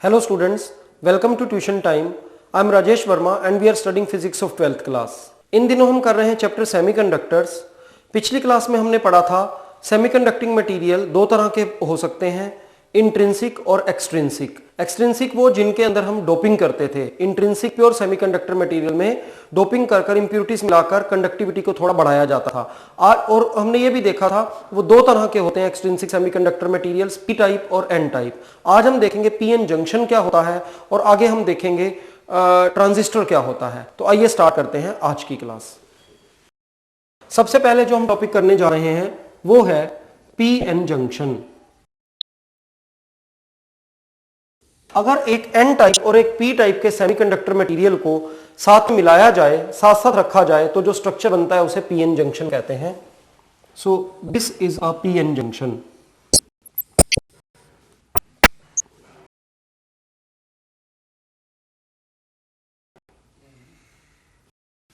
Hello students, welcome to tuition time. I am Rajesh Verma and we are studying physics of 12th class. इन दिनों हम कर रहे हैं chapter semiconductors. पिछली class में हमने पढ़ा था सेमीकंडक्टिंग मटेरियल दो तरह के हो सकते हैं, इंट्रिंसिक और एक्सट्रिंसिक। एक्सट्रिंसिक वो जिनके अंदर हम डोपिंग करते थे, इंट्रिंसिक प्योर सेमीकंडक्टर मटेरियल में डोपिंग कर इंप्योरिटीज मिलाकर कंडक्टिविटी को थोड़ा बढ़ाया जाता था। और हमने ये भी देखा था वो दो तरह के होते हैं extrinsic semiconductor materials, P type और एन टाइप। आज हम देखेंगे पी एन जंक्शन क्या होता है और आगे हम देखेंगे ट्रांजिस्टर क्या होता है। तो आइए स्टार्ट करते हैं आज की क्लास। सबसे पहले जो हम टॉपिक करने जा रहे हैं वो है पी एन जंक्शन। अगर एक एन टाइप और एक पी टाइप के सेमीकंडक्टर मटेरियल को साथ मिलाया जाए, साथ साथ रखा जाए, तो जो स्ट्रक्चर बनता है उसे पी एन जंक्शन कहते हैं। So this is a P N junction.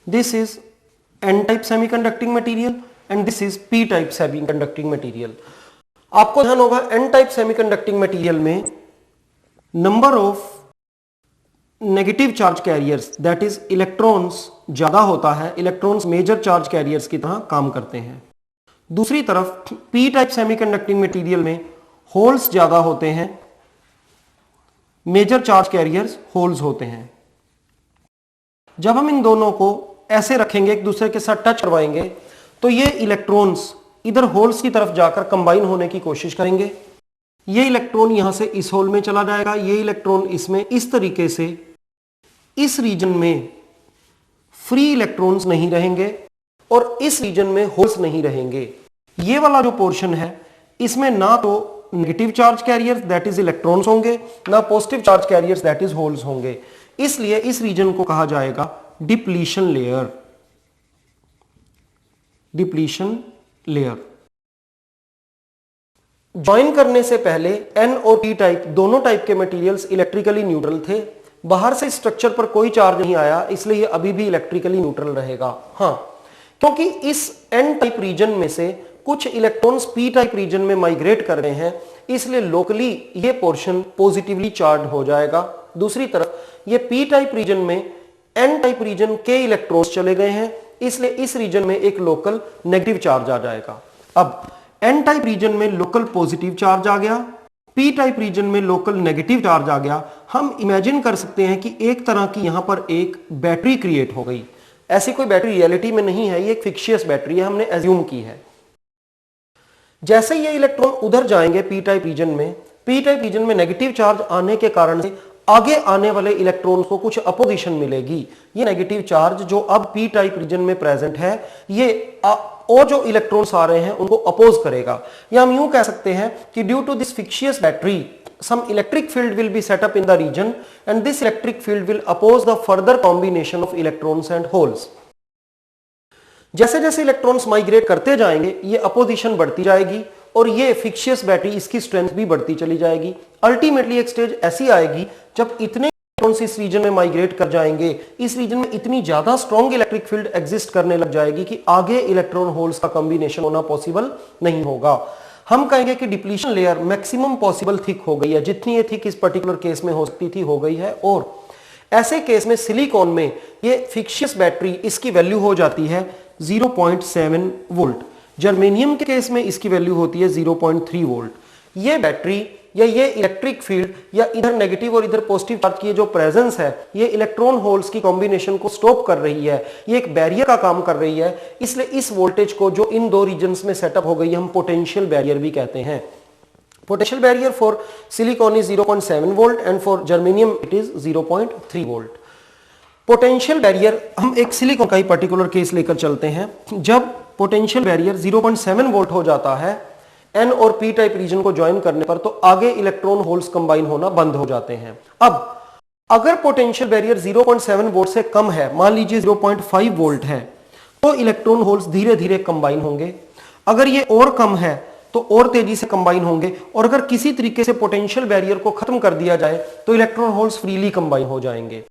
This is N-type semiconducting material and this is P-type semiconducting material. आपको ध्यान होगा N-type semiconducting material में number of negative charge carriers that is electrons ज्यादा होता है। Electrons major charge carriers की तरह काम करते हैं। दूसरी तरफ P-type semiconducting material में होल्स ज्यादा होते हैं, मेजर चार्ज कैरियर्स होल्स होते हैं। जब हम इन दोनों को ऐसे रखेंगे, एक दूसरे के साथ टच करवाएंगे, तो ये इलेक्ट्रॉन्स इधर होल्स की तरफ जाकर कंबाइन होने की कोशिश करेंगे। ये इलेक्ट्रॉन यहां से इस होल में चला जाएगा, ये इलेक्ट्रॉन इसमें, इस तरीके से इस रीजन में फ्री इलेक्ट्रॉन्स नहीं रहेंगे और इस रीजन में होल्स नहीं रहेंगे। ये वाला जो पोर्शन है इसमें ना तो negative charge carriers that is electrons होंगे, ना positive charge carriers that is holes होंगे। इसलिए इस रीजन को कहा जाएगा depletion layer. Depletion layer. Join करने से पहले एन और पी टाइप दोनों टाइप के मटेरियल्स इलेक्ट्रिकली न्यूट्रल थे। बाहर से स्ट्रक्चर पर कोई चार्ज नहीं आया, इसलिए ये अभी भी इलेक्ट्रिकली न्यूट्रल रहेगा। हां, क्योंकि इस एन टाइप रीजन में से कुछ इलेक्ट्रॉन्स पी टाइप रीजन में माइग्रेट कर रहे हैं, इसलिए लोकली ये पोर्शन पॉजिटिवली चार्ज हो जाएगा। दूसरी तरफ ये पी टाइप रीजन में एन टाइप रीजन के इलेक्ट्रॉन्स चले गए हैं, इसलिए इस रीजन में एक लोकल नेगेटिव चार्ज आ जाएगा। अब एन टाइप रीजन में लोकल पॉजिटिव चार्ज आ गया, पी टाइप रीजन में लोकल नेगेटिव चार्ज आ गया। हम इमेजिन कर सकते हैं कि एक तरह की यहां पर एक बैटरी क्रिएट हो गई। ऐसी कोई बैटरी रियलिटी में नहीं है, ये एक फिक्शियस बैटरी है, हमने एज्यूम की है। जैसे ये इलेक्ट्रॉन उधर जाएंगे पी टाइप रीजन में, पी टाइप रीजन में नेगेटिव चार्ज आने के कारण से आगे आने वाले इलेक्ट्रॉन्स को कुछ अपोजिशन मिलेगी। ये नेगेटिव चार्ज जो अब पी टाइप रीजन में प्रेजेंट है, ये और जो इलेक्ट्रॉन्स आ रहे हैं उनको अपोज करेगा। या हम यूं कह सकते हैं कि due to this fictitious battery some electric field will be set up in the region and this electric field will oppose the further combination of electrons and holes. जैसे जैसे इलेक्ट्रॉन्स माइग्रेट करते जाएंगे ये अपोजिशन बढ़ती जाएगी और ये fictitious battery, इसकी स्ट्रेंथ भी बढ़ती चली जाएगी। अल्टीमेटली एक स्टेज ऐसी आएगी जब इतने इलेक्ट्रॉन्स इस रीजन में माइग्रेट कर जाएंगे, इस रीजन में इतनी ज्यादा स्ट्रॉन्ग इलेक्ट्रिक फील्ड एग्जिस्ट करने लग जाएगी कि आगे इलेक्ट्रॉन होल्स का कॉम्बिनेशन होना पॉसिबल नहीं होगा। हम कहेंगे कि depletion layer maximum possible thick हो गई है, जितनी ये थिक इस पर्टिकुलर केस में हो सकती थी हो गई है। और ऐसे केस में सिलिकॉन में ये फिक्शियस बैटरी, इसकी वैल्यू हो जाती है 0.7 वोल्ट। जर्मेनियम के केस में इसकी वैल्यू होती है 0.3 वोल्ट। ये बैटरी या ये इलेक्ट्रिक फील्ड या इधर नेगेटिव और इधर पॉजिटिव चार्ज की जो प्रेजेंस है, ये इलेक्ट्रॉन होल्स की कॉम्बिनेशन को स्टॉप कर रही है, ये एक बैरियर का काम कर रही है। इसलिए इस वोल्टेज को जो इन दो रीजन्स में सेटअप हो गई है, हम पोटेंशियल बैरियर भी कहते हैं। Potential barrier for silicon is 0.7 volt and for germanium it is 0.3 volt. Potential barrier, हम एक सिलिकॉन का ही पर्टिकुलर केस लेकर चलते हैं। जब पोटेंशियल बैरियर 0.7 वोल्ट हो जाता है एन और पी टाइप रीजन को ज्वाइन करने पर, तो आगे इलेक्ट्रॉन होल्स कंबाइन होना बंद हो जाते हैं। अब अगर पोटेंशियल बैरियर 0.7 वोल्ट से कम है, मान लीजिए 0.5 वोल्ट है, तो इलेक्ट्रॉन होल्स धीरे धीरे कंबाइन होंगे। अगर ये और कम है तो और तेजी से कंबाइन होंगे। और अगर किसी तरीके से पोटेंशियल बैरियर को खत्म कर दिया जाए तो इलेक्ट्रॉन होल्स फ्रीली कंबाइन हो जाएंगे।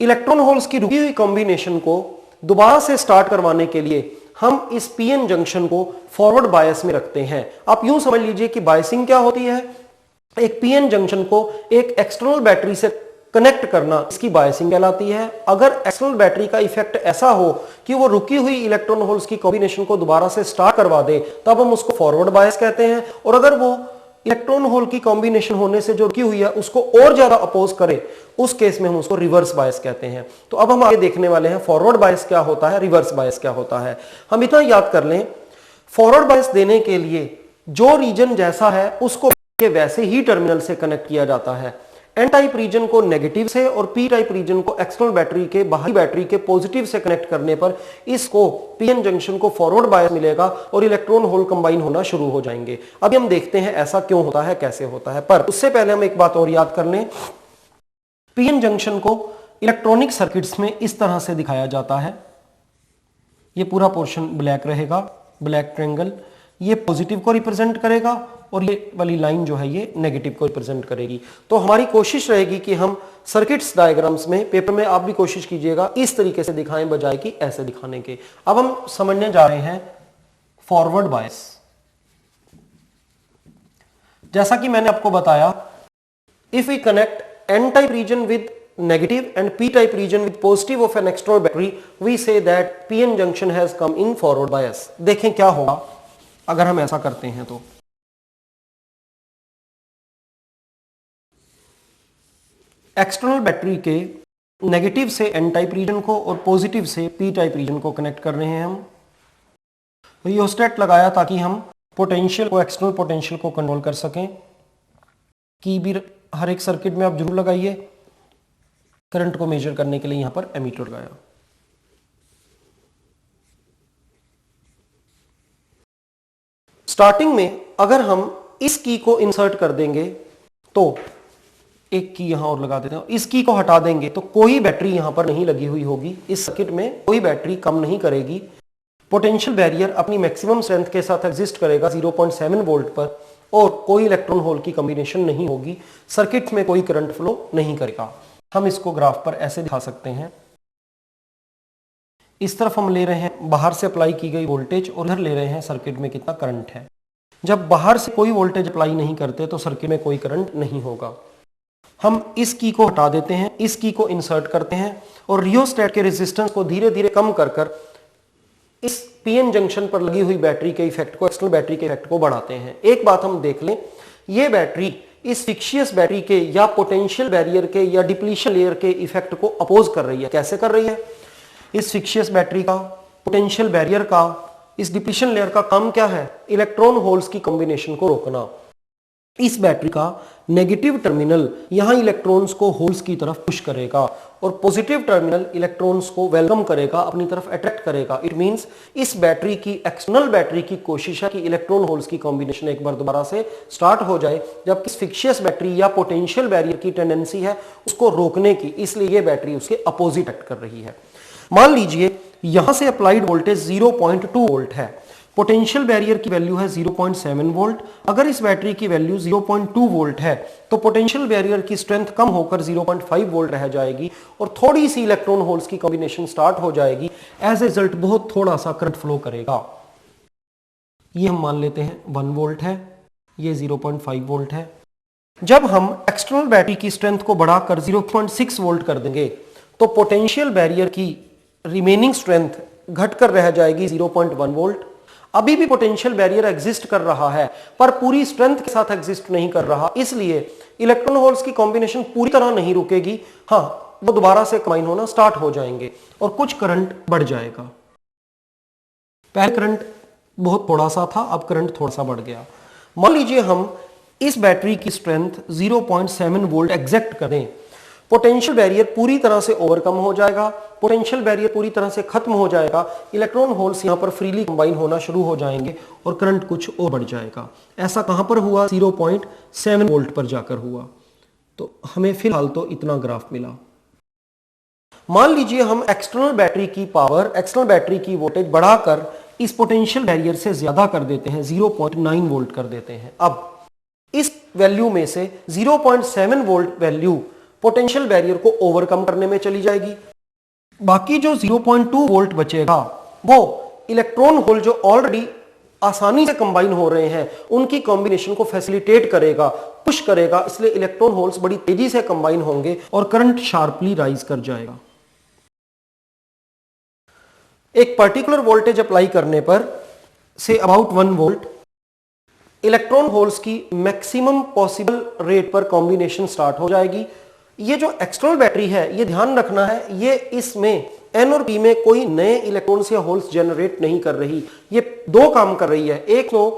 इलेक्ट्रॉन होल्स की रुकी हुई कॉम्बिनेशन को दोबारा से स्टार्ट करवाने के लिए हम इस पीएन जंक्शन को फॉरवर्ड बायस में रखते हैं। आप यूं समझ लीजिए कि बायसिंग क्या होती है, एक पीएन जंक्शन को एक एक्सटर्नल बैटरी से कनेक्ट करना इसकी बायसिंग कहलाती है। अगर एक्सटर्नल बैटरी का इफेक्ट ऐसा हो कि वो रुकी हुई इलेक्ट्रॉन होल्स की कॉम्बिनेशन को दोबारा से स्टार्ट करवा दे, तब हम उसको फॉरवर्ड बायस कहते हैं। और अगर वो इलेक्ट्रॉन होल की कॉम्बिनेशन होने से जो रुकी हुई है उसको और ज्यादा अपोज करे, उस केस में हम उसको रिवर्स बायस कहते हैं। तो अब हम आगे देखने वाले हैं फॉरवर्ड बायस क्या होता है, रिवर्स बायस क्या होता है। हम इतना याद कर लें, फॉरवर्ड बायस देने के लिए जो रीजन जैसा है उसको वैसे ही टर्मिनल से कनेक्ट किया जाता है। एन टाइप रीजन को नेगेटिव से और पी टाइप रीजन को एक्सटर्नल बैटरी के बाहरी बैटरी के पॉजिटिव से कनेक्ट करने पर इसको पीएन जंक्शन को फॉरवर्ड बायस मिलेगा और इलेक्ट्रॉन होल कंबाइन होना शुरू हो जाएंगे। अभी हम देखते हैं ऐसा क्यों होता है, कैसे होता है। पर उससे पहले हम एक बात और याद कर लें, पीएन जंक्शन को इलेक्ट्रॉनिक सर्किट्स में इस तरह से दिखाया जाता है। ये पूरा पोर्शन ब्लैक रहेगा, ब्लैक ट्रायंगल, ये पॉजिटिव को रिप्रेजेंट करेगा और ये वाली लाइन जो है ये नेगेटिव को रिप्रेजेंट करेगी। तो हमारी कोशिश रहेगी कि हम सर्किट्स डायग्राम्स में, पेपर में आप भी कोशिश कीजिएगा इस तरीके से दिखाएं बजाय कि ऐसे दिखाने के। अब हम समझने जा रहे हैं फॉरवर्ड बायस। जैसा कि मैंने आपको बताया, if we connect N type region with negative and p type region with positive of an external battery, we say that pn junction has come in forward bias। देखें क्या होगा अगर हम ऐसा करते हैं। तो एक्सटर्नल बैटरी के नेगेटिव से एन टाइप रीजन को और पॉजिटिव से पी टाइप रीजन को कनेक्ट कर रहे हैं हम। रियोस्टेट लगाया ताकि हम पोटेंशियल को, एक्सटर्नल पोटेंशियल को कंट्रोल कर सकें। की भी हर एक सर्किट में आप जरूर लगाइए। करंट को मेजर करने के लिए यहां पर एमीटर लगाया। स्टार्टिंग में अगर हम इस की को इंसर्ट कर देंगे, तो एक की यहां और लगा देते हैं, इस की को हटा देंगे तो कोई बैटरी यहां पर नहीं लगी हुई होगी। इस सर्किट में कोई बैटरी कम नहीं करेगी। पोटेंशियल बैरियर अपनी मैक्सिमम स्ट्रेंथ के साथ एग्जिस्ट करेगा 0.7 वोल्ट पर और कोई इलेक्ट्रॉन होल की कॉम्बिनेशन नहीं होगी। सर्किट में कोई करंट फ्लो नहीं करेगा। हम इसको ग्राफ पर ऐसे दिखा सकते हैं। इस तरफ हम ले रहे हैं बाहर से अप्लाई की गई वोल्टेज और इधर ले रहे हैं सर्किट में कितना करंट है। जब बाहर से कोई वोल्टेज अप्लाई नहीं करते तो सर्किट में कोई करंट नहीं होगा। हम इस की को हटा देते हैं, इस की को इंसर्ट करते हैं और रियोस्टेट के रेजिस्टेंस को धीरे धीरे कम कर इस पीएन जंक्शन पर लगी हुई बैटरी के इफेक्ट को, एक्सटर्नल बैटरी के इफेक्ट को बढ़ाते हैं। एक बात हम देख लें, ये बैटरी इस फिक्शियस बैटरी के या पोटेंशियल बैरियर के या डिप्लीशन लेयर के इफेक्ट को अपोज कर रही है। कैसे कर रही है? इस फिक्शियस बैटरी का, पोटेंशियल बैरियर का, इस डिप्लीशन लेयर का काम क्या है? इलेक्ट्रॉन होल्स की कॉम्बिनेशन को रोकना। इस बैटरी का नेगेटिव टर्मिनल यहां इलेक्ट्रॉन्स को होल्स की तरफ पुश करेगा और पॉजिटिव टर्मिनल इलेक्ट्रॉन्स को वेलकम करेगा, अपनी तरफ अट्रैक्ट करेगा। इट मींस इस बैटरी की, एक्सटर्नल बैटरी की कोशिश है कि इलेक्ट्रॉन होल्स की कॉम्बिनेशन एक बार दोबारा से स्टार्ट हो जाए, जबकि इस फिक्शियस बैटरी या पोटेंशियल बैरियर की टेंडेंसी है उसको रोकने की, इसलिए ये बैटरी उसके अपोजिट एक्ट कर रही है। मान लीजिए यहां से अप्लाइड वोल्टेज 0.2 वोल्ट है, पोटेंशियल बैरियर की वैल्यू है 0.7 वोल्ट। अगर इस बैटरी की वैल्यू 0.2 वोल्ट है तो पोटेंशियल बैरियर की स्ट्रेंथ कम होकर 0.5 वोल्ट रह जाएगी और थोड़ी सी इलेक्ट्रॉन होल्स की कॉम्बिनेशन स्टार्ट हो जाएगी। एज ए रिजल्ट बहुत थोड़ा सा करंट फ्लो करेगा। ये हम मान लेते हैं 1 वोल्ट है, ये 0.5 वोल्ट है। जब हम एक्सटर्नल बैटरी की स्ट्रेंथ को बढ़ाकर 0.6 वोल्ट कर देंगे तो पोटेंशियल बैरियर की रिमेनिंग स्ट्रेंथ घटकर रह जाएगी 0.1 वोल्ट। अभी भी पोटेंशियल बैरियर एग्जिस्ट कर रहा है पर पूरी स्ट्रेंथ के साथ एग्जिस्ट नहीं कर रहा, इसलिए इलेक्ट्रॉन होल्स की कॉम्बिनेशन पूरी तरह नहीं रुकेगी। हां, वो दोबारा से कंबाइन होना स्टार्ट हो जाएंगे और कुछ करंट बढ़ जाएगा। पहले करंट बहुत थोड़ा सा था, अब करंट थोड़ा सा बढ़ गया। मान लीजिए हम इस बैटरी की स्ट्रेंथ 0.7 वोल्ट एग्जैक्ट करें, पोटेंशियल बैरियर पूरी तरह से ओवरकम हो जाएगा, पोटेंशियल बैरियर पूरी तरह से खत्म हो जाएगा, इलेक्ट्रॉन होल्स यहां पर फ्रीली कंबाइन होना शुरू हो जाएंगे और करंट कुछ और बढ़ जाएगा। ऐसा कहां पर हुआ? 0.7 वोल्ट पर जाकर हुआ। तो हमें फिलहाल तो इतना ग्राफ मिला। मान लीजिए हम एक्सटर्नल बैटरी की पावर, एक्सटर्नल बैटरी की वोल्टेज बढ़ाकर इस पोटेंशियल बैरियर से ज्यादा कर देते हैं, 0.9 वोल्ट कर देते हैं। अब इस वैल्यू में से 0.7 वोल्ट वैल्यू पोटेंशियल बैरियर को ओवरकम करने में चली जाएगी। बाकी जो 0.2 वोल्ट बचेगा वो इलेक्ट्रॉन होल जो ऑलरेडी आसानी से कंबाइन हो रहे हैं उनकी कॉम्बिनेशन को फैसिलिटेट करेगा, पुश करेगा, इसलिए इलेक्ट्रॉन होल्स बड़ी तेजी से कंबाइन होंगे और करंट शार्पली राइज कर जाएगा। एक पर्टिकुलर वोल्टेज अप्लाई करने पर say about 1 volt electron holes की मैक्सिमम पॉसिबल रेट पर कॉम्बिनेशन स्टार्ट हो जाएगी। ये जो एक्सटर्नल बैटरी है, ये ध्यान रखना है, ये इसमें एन और पी में कोई नए इलेक्ट्रॉन्स या होल्स जनरेट नहीं कर रही। ये दो काम कर रही है, एक तो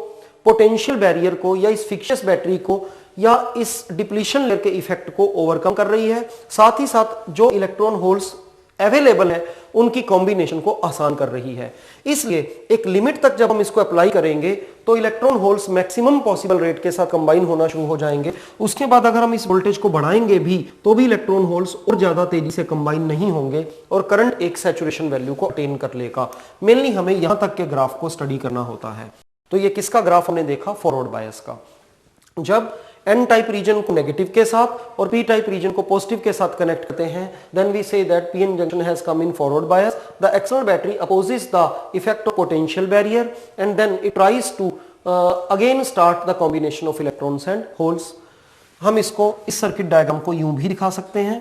पोटेंशियल बैरियर को या इस फिक्शियस बैटरी को या इस डिप्लीशन लेयर के इफेक्ट को ओवरकम कर रही है, साथ ही साथ जो इलेक्ट्रॉन होल्स अवेलेबल है उनकी कॉम्बिनेशन को आसान कर रही है। इसलिए एक लिमिट तक जब हम इसको अप्लाई करेंगे तो electron holes maximum possible rate के साथ कंबाइन होना शुरू हो जाएंगे। उसके बाद अगर हम इस वोल्टेज को बढ़ाएंगे भी तो भी इलेक्ट्रॉन होल्स और ज्यादा तेजी से कंबाइन नहीं होंगे और करंट एक सैचुरेशन वैल्यू को अटेन कर लेगा। मेनली हमें यहां तक के ग्राफ को स्टडी करना होता है। तो ये किसका ग्राफ हमने देखा? फॉरवर्ड बायस का। जब एन टाइप रीजन को नेगेटिव के साथ और पी टाइप रीजन को पॉजिटिव के साथ कनेक्ट करते हैं, then we say that PN junction has come in forward bias, the external battery opposes the effect of potential barrier and then it tries to again start the combination of electrons and holes. हम इसको इस circuit diagram को यूं भी दिखा सकते हैं।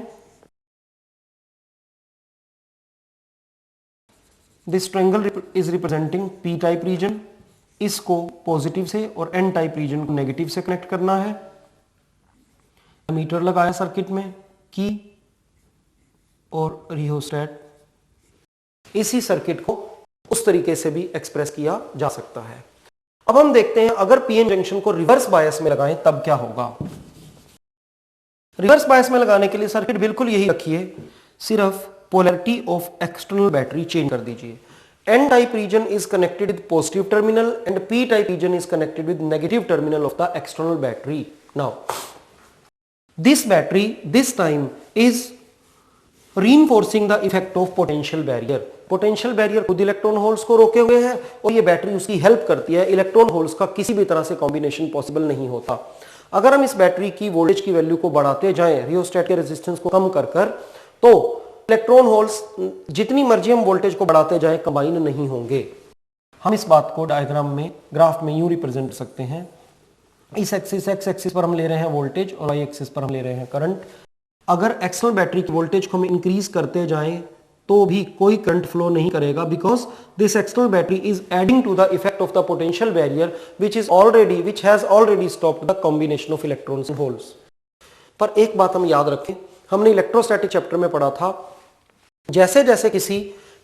This triangle is representing P type region, इसको पॉजिटिव से और एन टाइप रीजन को नेगेटिव से कनेक्ट करना है। मीटर लगाया सर्किट में, की और रियोस्टेट। इसी सर्किट को उस तरीके से भी एक्सप्रेस किया जा सकता है। अब हम देखते हैं अगर पीएन जंक्शन को रिवर्स बायस में लगाएं तब क्या होगा। रिवर्स बायस में लगाने के लिए सर्किट बिल्कुल यही रखिए, सिर्फ polarity of external battery change कर दीजिए। N type region is connected with positive terminal and P type region is connected with negative terminal of the external battery. Now, this battery this time is reinforcing the effect of potential barrier. Potential barrier खुद electron holes को रोके हुए है और ये battery उसकी help करती है। इलेक्ट्रॉन होल्स का किसी भी तरह से कॉम्बिनेशन पॉसिबल नहीं होता। अगर हम इस बैटरी की वोल्टेज की वैल्यू को बढ़ाते जाएं, रियोस्टेट के रेजिस्टेंस को कम कर तो इलेक्ट्रॉन होल्स जितनी मर्जी हम वोल्टेज को बढ़ाते जाएं कंबाइन नहीं होंगे। हम इस बात को डायग्राम में, ग्राफ में यूं रिप्रेजेंट कर सकते हैं। इस एक्सिस एक्स एक्सिस पर हम ले रहे हैं वोल्टेज और वाई एक्सिस पर हम ले रहे हैं करंट। अगर एक्सटर्नल बैटरी की वोल्टेज को हम इंक्रीज करते जाएं तो भी कोई करंट फ्लो नहीं करेगा, because this external battery is adding to the effect of the potential barrier which has already stopped the combination of electrons and holes. पर एक बात हम याद रखें, हमने इलेक्ट्रोस्टैटिक चैप्टर में पढ़ा था, जैसे जैसे किसी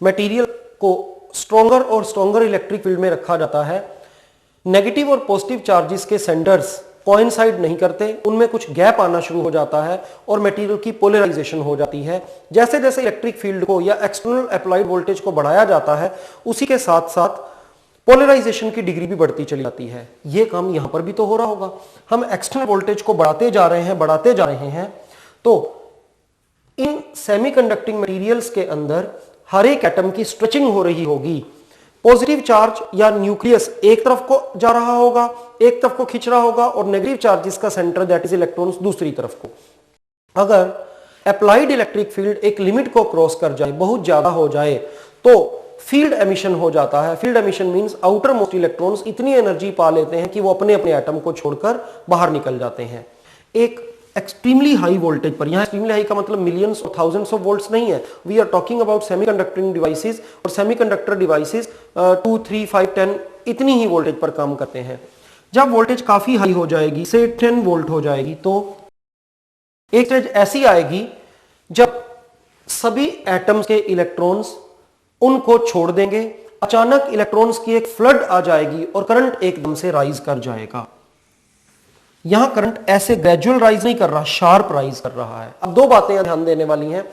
मटेरियल को स्ट्रॉन्गर और स्ट्रॉन्गर इलेक्ट्रिक फील्ड में रखा जाता है, नेगेटिव और पॉजिटिव चार्जेस के सेंटर्स कोइंसाइड नहीं करते, उनमें कुछ गैप आना शुरू हो जाता है और मटेरियल की पोलराइजेशन हो जाती है। जैसे जैसे इलेक्ट्रिक फील्ड को या एक्सटर्नल अप्लाइड वोल्टेज को बढ़ाया जाता है, उसी के साथ साथ पोलराइजेशन की डिग्री भी बढ़ती चली जाती है। यह काम यहां पर भी तो हो रहा होगा। हम एक्सटर्नल वोल्टेज को बढ़ाते जा रहे हैं, तो इन सेमीकंडक्टिंग मटेरियल्स के अंदर हर एक एटम की स्ट्रेचिंग हो रही होगी। पॉजिटिव चार्ज या न्यूक्लियस एक तरफ को जा रहा होगा, एक तरफ को खींच रहा होगा, और नेगेटिव चार्जेस का सेंटर दैट इज इलेक्ट्रॉन्स दूसरी तरफ को। अगर अप्लाइड इलेक्ट्रिक फील्ड एक लिमिट को क्रॉस कर जाए, बहुत ज्यादा हो जाए, तो फील्ड एमिशन हो जाता है। Field emission means outer most electrons इतनी एनर्जी पा लेते हैं कि वो अपने अपने एटम को छोड़कर बाहर निकल जाते हैं। एक एक्सट्रीमली हाई वोल्टेज पर, यहां एक्सट्रीमली हाई का मतलब मिलियंस और थाउजेंड्स ऑफ वोल्ट्स नहीं है, we are talking about semiconducting devices, और सेमीकंडक्टर डिवाइसेस 2, 3, 5, 10 इतनी ही वोल्टेज पर काम करते हैं। जब वोल्टेज काफी हाई हो जाएगी, से 10 वोल्ट हो जाएगी, तो एक स्टेज ऐसी आएगी जब सभी एटम्स के इलेक्ट्रॉन्स उनको छोड़ देंगे, अचानक इलेक्ट्रॉन्स की एक फ्लड आ जाएगी और करंट एकदम से राइज कर जाएगा। यहां करंट ऐसे ग्रेजुअल राइज नहीं कर रहा, शार्प राइज कर रहा है। अब दो बातें ध्यान देने वाली हैं।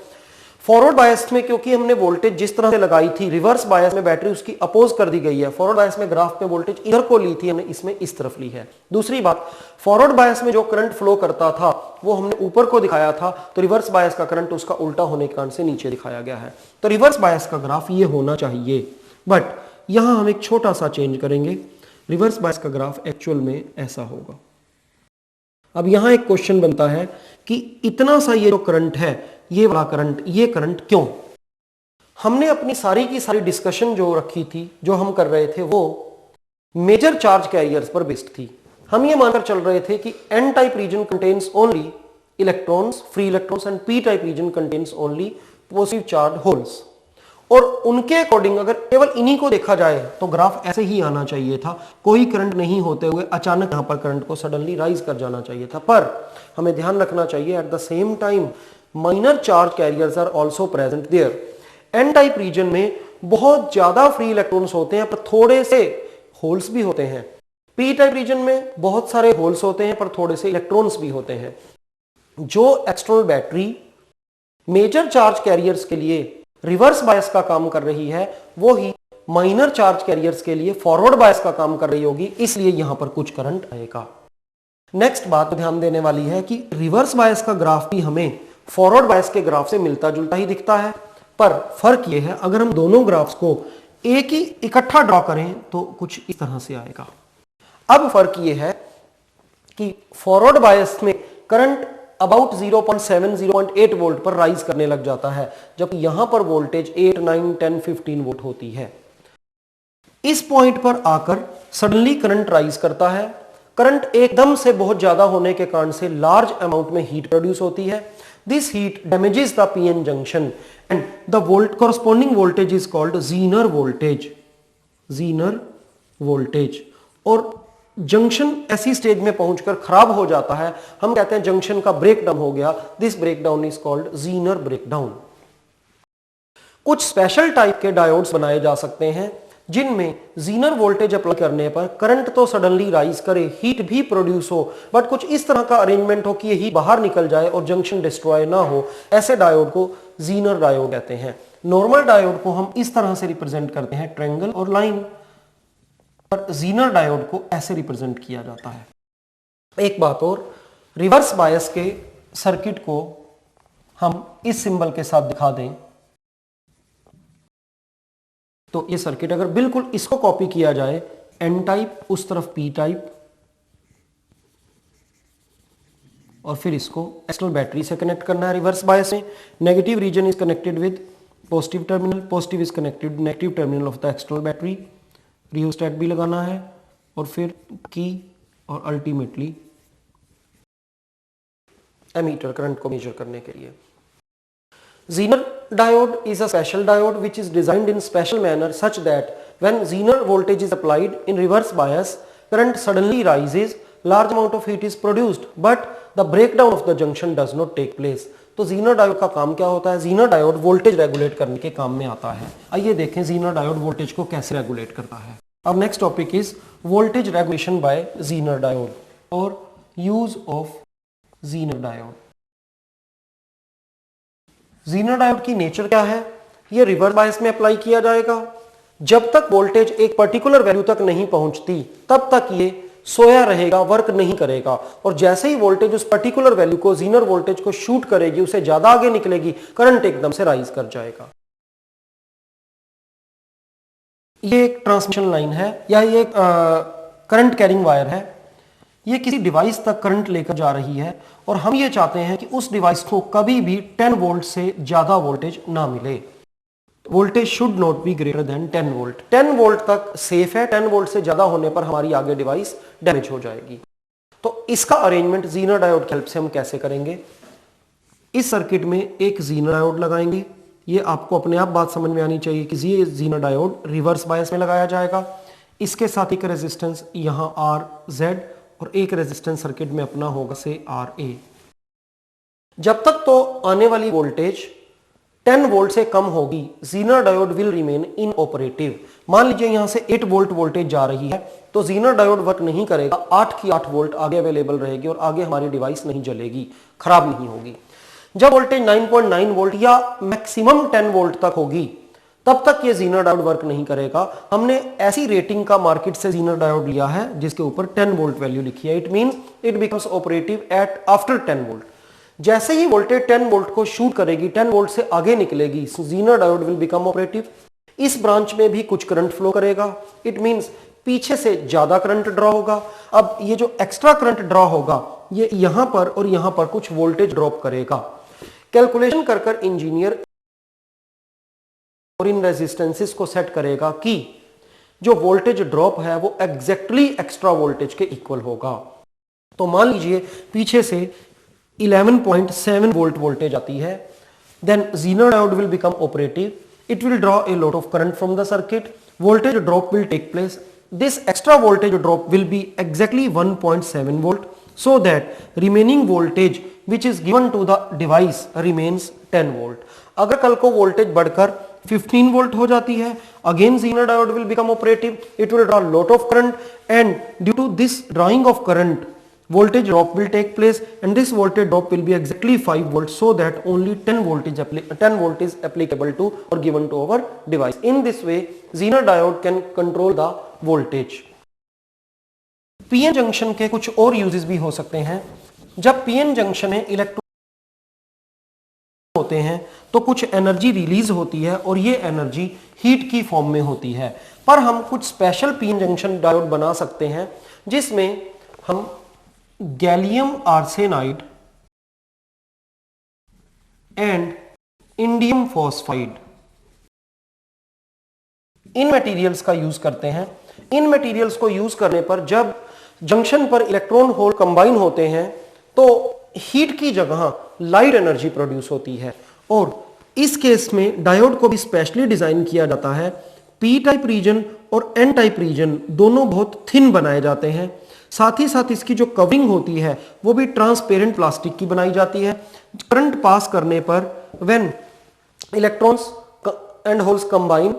फॉरवर्ड बायस में क्योंकि हमने वोल्टेज जिस तरह से लगाई थी, रिवर्स बायस में बैटरी उसकी अपोज कर दी गई है। फॉरवर्ड बायस में ग्राफ में वोल्टेज इधर को ली थी, हमने इसमें इस तरफ ली है। दूसरी बात, फॉरवर्ड बायस में जो करंट फ्लो करता था वो हमने ऊपर को दिखाया था, तो रिवर्स बायस का करंट उसका उल्टा होने के कारण से नीचे दिखाया गया है। तो रिवर्स बायस का ग्राफ ये होना चाहिए, बट यहां हम एक छोटा सा चेंज करेंगे। रिवर्स बायस का ग्राफ एक्चुअल में ऐसा होगा। अब यहां एक क्वेश्चन बनता है कि इतना सा ये जो करंट है, ये वाला करंट, ये करंट क्यों? हमने अपनी सारी की सारी डिस्कशन जो रखी थी, जो हम कर रहे थे, वो मेजर चार्ज कैरियर्स पर बेस्ड थी। हम ये मानकर चल रहे थे कि N type region contains only electrons, free electrons, and P type region contains only positive charge holes. और उनके अकॉर्डिंग अगर केवल इन्हीं को देखा जाए तो ग्राफ ऐसे ही आना चाहिए था, कोई करंट नहीं होते हुए अचानक यहां पर करंट को सडनली राइज कर जाना चाहिए था। पर हमें ध्यान रखना चाहिए at the same time minor charge carriers are also present there. N type region में बहुत ज्यादा फ्री इलेक्ट्रॉन्स होते हैं पर थोड़े से होल्स भी होते हैं। पी टाइप रीजन में बहुत सारे होल्स होते हैं पर थोड़े से इलेक्ट्रॉन्स भी होते हैं। जो external battery major charge carriers के लिए रिवर्स बायस का काम कर रही है, वो ही माइनर चार्ज कैरियर्स के लिए फॉरवर्ड बायस का काम कर रही होगी, इसलिए यहां पर कुछ करंट आएगा। नेक्स्ट बात ध्यान देने वाली है कि रिवर्स बायस का ग्राफ भी हमें फॉरवर्ड बायस के ग्राफ से मिलता जुलता ही दिखता है, पर फर्क यह है अगर हम दोनों ग्राफ्स को एक ही इकट्ठा ड्रॉ करें तो कुछ इस तरह से आएगा। अब फर्क यह है कि फॉरवर्ड बायस में करंट अबाउट 0.7-0.8 वोल्ट पर राइज करने लग जाता है, जबकि यहां पर वोल्टेज 8, 9, 10, 15 वोल्ट होती है। इस पॉइंट पर आकर सडनली करंट राइज करता है। करंट एकदम से बहुत ज्यादा होने के कारण से लार्ज अमाउंट में हीट प्रोड्यूस होती है। This heat damages the PN junction and the corresponding voltage is called zener voltage. Zener voltage. और जंक्शन ऐसी स्टेज में पहुंचकर खराब हो जाता है, हम कहते हैं जंक्शन का ब्रेकडाउन हो गया। This breakdown is called zener breakdown. कुछ स्पेशल टाइप के डायोड्स बनाए जा सकते हैं जिनमें ज़ीनर वोल्टेज अप्लाई करने पर करंट तो सडनली राइज करे, हीट भी प्रोड्यूस हो, बट कुछ इस तरह का अरेंजमेंट हो कि ये हीट बाहर निकल जाए और जंक्शन डिस्ट्रॉय ना हो। ऐसे डायोड को ज़ीनर डायोड कहते हैं। नॉर्मल डायोड को हम इस तरह से रिप्रेजेंट करते हैं, ट्रायंगल और लाइन, पर ज़ीनर डायोड को ऐसे रिप्रेजेंट किया जाता है। एक बात और, रिवर्स बायस के सर्किट को हम इस सिंबल के साथ दिखा दें तो ये सर्किट अगर बिल्कुल इसको कॉपी किया जाए, एन टाइप उस तरफ पी टाइप और फिर इसको एक्सटर्नल बैटरी से कनेक्ट करना है। रिवर्स बायस में negative reason is connected with positive terminal, positive is connected negative terminal of the external battery. Rheostat भी लगाना है और फिर की और अल्टीमेटली एमीटर करंट को मेजर करने के लिए। Zener diode is a special diode which is designed in special manner such that when Zener voltage is applied in reverse bias, current suddenly rises, large amount of heat is produced, but the breakdown of the junction does not take place. तो Zener diode का काम क्या होता है? Zener diode voltage regulate करने के काम में आता है। आइए देखें Zener diode वोल्टेज को कैसे रेगुलेट करता है। अब next topic is voltage regulation bye Zener diode और use of Zener diode। Zener diode की नेचर क्या है? ये रिवर्स बायस में अप्लाई किया जाएगा। जब तक वोल्टेज एक पर्टिकुलर वैल्यू तक नहीं पहुंचती तब तक ये सोया रहेगा, वर्क नहीं करेगा, और जैसे ही वोल्टेज उस पर्टिकुलर वैल्यू को Zener वोल्टेज को शूट करेगी, उसे ज्यादा आगे निकलेगी, करंट एकदम से राइज कर जाएगा। ये एक ट्रांसमिशन लाइन है या ये करंट कैरिंग वायर है। ये किसी डिवाइस तक करंट लेकर जा रही है और हम ये चाहते हैं कि उस डिवाइस को कभी भी 10 वोल्ट से ज्यादा वोल्टेज ना मिले। Voltage should not be greater than 10 volt. 10 volt तक सेफ है, 10 वोल्ट से ज्यादा होने पर हमारी आगे डिवाइस डैमेज हो जाएगी। तो इसका अरेंजमेंट Zener डायोड की हेल्प से हम कैसे करेंगे? इस सर्किट में एक Zener डायोड लगाएंगे। ये आपको अपने आप बात समझ में आनी चाहिए कि ये Zener डायोड रिवर्स बायस में लगाया जाएगा। इसके साथ एक रेजिस्टेंस यहां RZ और एक रेजिस्टेंस सर्किट में अपना होगा से RA। जब तक तो आने वाली वोल्टेज 10 वोल्ट से कम होगी, Zener diode will remain inoperative. मान लीजिए यहां से 8 वोल्ट वोल्टेज जा रही है तो Zener डायोड वर्क नहीं करेगा, 8 की 8 वोल्ट आगे अवेलेबल रहेगी और आगे हमारी डिवाइस नहीं जलेगी, खराब नहीं होगी। जब वोल्टेज 9.9 वोल्ट या मैक्सिमम 10 वोल्ट तक होगी तब तक ये Zener डायोड वर्क नहीं करेगा। हमने ऐसी रेटिंग का मार्केट से Zener डायोड लिया है जिसके ऊपर 10 वोल्ट वैल्यू लिखी है। It means it becomes operative at after 10 volt. जैसे ही वोल्टेज 10 वोल्ट को शूट करेगी, 10 वोल्ट से आगे निकलेगी, Zener diode will become operative. इस ब्रांच में भी कुछ करंट फ्लो करेगा। इट मींस पीछे से ज्यादा करंट ड्रॉ होगा। अब ये जो एक्स्ट्रा करंट ड्रॉ होगा ये यहां पर और यहां पर कुछ वोल्टेज ड्रॉप करेगा। कैलकुलेशन कर इंजीनियर और इन रेजिस्टेंसेस को सेट करेगा कि जो वोल्टेज ड्रॉप है वो एग्जैक्टली एक्स्ट्रा वोल्टेज के इक्वल होगा। तो मान लीजिए पीछे से 11.7 वोल्ट वोल्टेज आती है, then Zener diode will become operative. It will draw a lot of current from the circuit. Voltage drop will take place. This extra voltage drop will be exactly 1.7 volt, so that remaining voltage which is given to the device remains 10 volt. अगर कल को voltage बढ़कर 15 volt हो जाती है, again Zener diode will become operative. It will draw lot of current, and due to this drawing of current, voltage drop will take place, and this voltage drop will be exactly 5 volts, so that only 10 volt is applicable to or given to our device. In this way Zener diode can control the voltage. PN junction के कुछ और uses भी हो सकते हैं। जब PN junction में electron होते हैं तो कुछ एनर्जी रिलीज होती है और ये एनर्जी हीट की फॉर्म में होती है, पर हम कुछ स्पेशल पीएन जंक्शन डायोड बना सकते हैं जिसमें हम gallium arsenide and indium phosphide in materials का यूज करते हैं। इन मटेरियल्स को यूज करने पर जब जंक्शन पर इलेक्ट्रॉन होल कंबाइन होते हैं तो हीट की जगह लाइट एनर्जी प्रोड्यूस होती है, और इस केस में डायोड को भी स्पेशली डिजाइन किया जाता है। पी टाइप रीजन और एन टाइप रीजन दोनों बहुत थिन बनाए जाते हैं, साथ ही साथ इसकी जो कवरिंग होती है वो भी ट्रांसपेरेंट प्लास्टिक की बनाई जाती है। करंट पास करने पर when electrons and holes combine,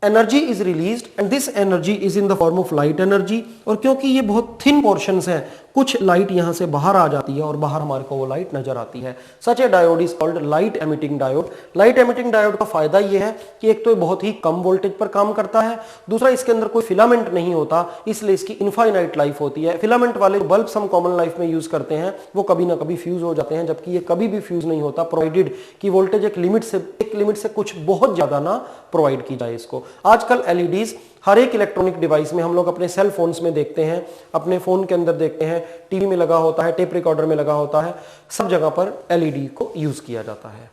energy is released and this energy is in the form of light energy. और क्योंकि ये बहुत थिन पोर्शंस हैं, कुछ लाइट यहां से बाहर आ जाती है और बाहर हमारे को वो लाइट नजर आती है। Such a diode is called light emitting diode. Light emitting diode का फायदा ये है कि एक तो ये बहुत ही कम वोल्टेज पर काम करता है, दूसरा इसके अंदर कोई फिलामेंट नहीं होता, इसलिए इसकी इनफाइनाइट लाइफ होती है। फिलामेंट वाले बल्ब हम कॉमन लाइफ में यूज करते हैं वो कभी ना कभी फ्यूज हो जाते हैं, जबकि ये कभी भी फ्यूज नहीं होता, प्रोवाइडेड कि वोल्टेज एक लिमिट से कुछ बहुत ज्यादा ना प्रोवाइड की जाए इसको। आजकल एलईडीज हर एक इलेक्ट्रॉनिक डिवाइस में, हम लोग अपने सेल फोन्स में देखते हैं, अपने फोन के अंदर देखते हैं, टीवी में लगा होता है, टेप रिकॉर्डर में लगा होता है, सब जगह पर एलईडी को यूज किया जाता है।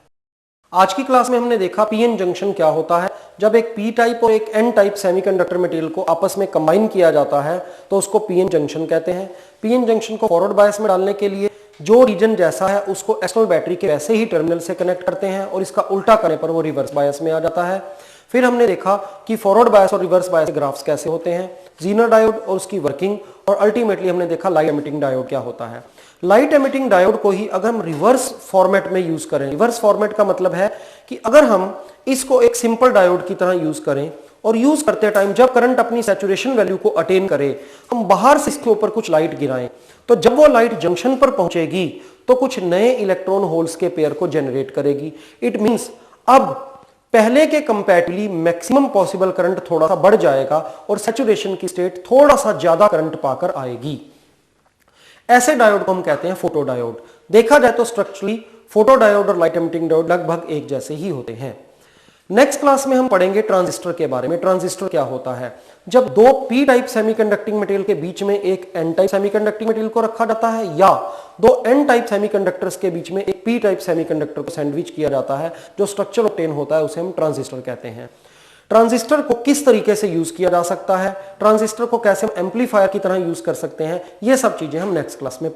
आज की क्लास में हमने देखा पीएन जंक्शन क्या होता है। जब एक पी टाइप और एक एन टाइप सेमीकंडक्टर मटेरियल को आपस में कंबाइन किया जाता है तो उसको पीएन जंक्शन कहते हैं। पीएन जंक्शन को फॉरवर्ड बायस में डालने के लिए जो रीजन जैसा है उसको एक्सटर्नल बैटरी के वैसे ही टर्मिनल से कनेक्ट करते हैं, और इसका उल्टा करने पर वो रिवर्स बायस में आ जाता है। फिर हमने देखा कि फॉरवर्ड बायस और रिवर्स बायस के ग्राफ्स कैसे होते हैं, जीनर डायोड और उसकी वर्किंग, और अल्टीमेटली हमने देखा लाइट एमिटिंग डायोड क्या होता है। लाइट एमिटिंग डायोड को ही अगर हम रिवर्स फॉर्मेट में यूज करें, रिवर्स फॉर्मेट का मतलब है कि अगर हम इसको एक सिंपल डायोड की तरह यूज करें और यूज करते टाइम जब करंट अपनी सैचुरेशन वैल्यू को अटेन करे, हम बाहर से इसके ऊपर कुछ लाइट गिराएं, तो जब वो लाइट जंक्शन पर पहुंचेगी तो कुछ नए इलेक्ट्रॉन होल्स के पेयर को जनरेट करेगी। इट मींस अब पहले के कंपैरेटिवली मैक्सिमम पॉसिबल करंट थोड़ा सा बढ़ जाएगा और सैचुरेशन की स्टेट थोड़ा सा ज्यादा करंट पाकर आएगी। ऐसे डायोड को हम कहते हैं फोटो डायोड। देखा जाए तो स्ट्रक्चरली फोटो डायोड और लाइट एमिटिंग डायोड लगभग एक जैसे ही होते हैं। नेक्स्ट क्लास में हम पढ़ेंगे ट्रांजिस्टर के बारे में। ट्रांजिस्टर क्या होता है? जब दो पी टाइप सेमीकंडक्टिंग मटेरियल के बीच में एक एन टाइप सेमीकंडक्टिंग मटेरियल को रखा जाता है, या दो एन टाइप सेमीकंडक्टर्स के बीच में एक पी टाइप सेमीकंडक्टर को सैंडविच किया जाता है, जो स्ट्रक्चर ऑब्टेन होता है उसे हम ट्रांजिस्टर कहते हैं। ट्रांजिस्टर को किस तरीके से यूज किया जा सकता है, ट्रांजिस्टर को कैसे हम एम्पलीफायर की तरह यूज कर सकते हैं, ये सब चीजें हम नेक्स्ट क्लास में